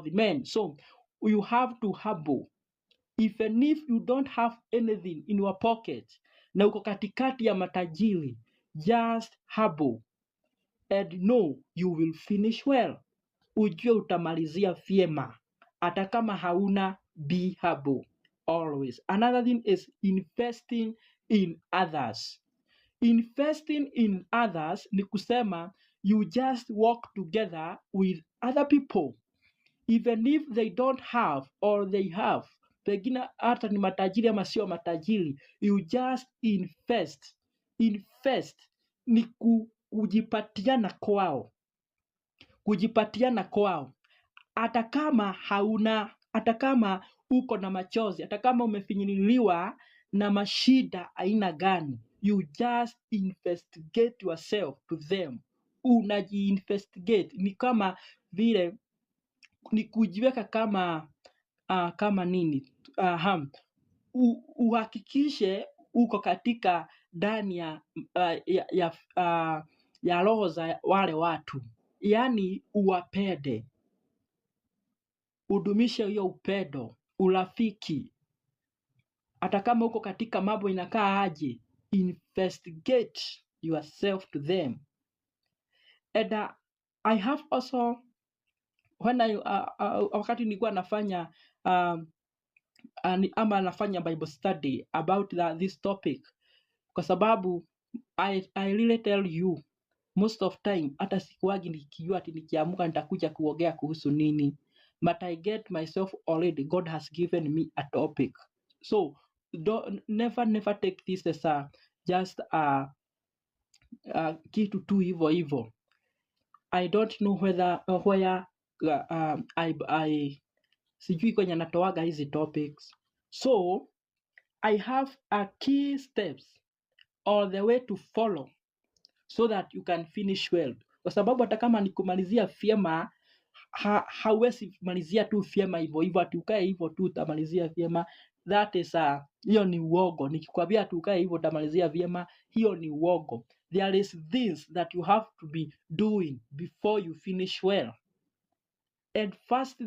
the men. So you have to humble. Even if you don't have anything in your pocket, na uko katikati ya matajiri, just humble and know you will finish well. Ujue utamalizia vyema hata kama hauna. Be humble always. Another thing is investing in others. Investing in others ni kusema you just work together with other people even if they don't have or they have, pengine hata ni matajiri ama sio matajiri, you just invest. Invest ni kujipatiana kwao, kujipatiana kwao, hata kama hauna, hata kama uko na machozi, hata kama umefinyiliwa na mashida aina gani, you just investigate yourself to them. Unajiinvestigate, ni kama vile ni kujiweka kama nini, uhakikishe uko katika ndani ya roho za wale watu, yaani uwapende, udumishe hiyo upendo, urafiki, hata kama uko katika mambo inakaa aje, investigate yourself to them. And I have also, when wakati nilikuwa nafanya ama nafanya Bible study about this topic, kwa sababu I really tell you most of time hata sikuwagi nikijua ati nikiamka nitakuja kuongea kuhusu nini, but I get myself already, God has given me a topic. So never take this as just kitu tu hivyo. I don't know where I sijui kwenye natoaga hizi topics. So I have a key steps all the way to follow so that you can finish well, kwa sababu hata kama nikumalizia vyema, hauwezi malizia tu vyema hivyo ati ukae hivyo tu utamalizia vyema. That is hiyo ni uongo. Nikikwambia ati ukae hivyo utamalizia vyema, hiyo ni uongo. There is things that you have to be doing before you finish well. And first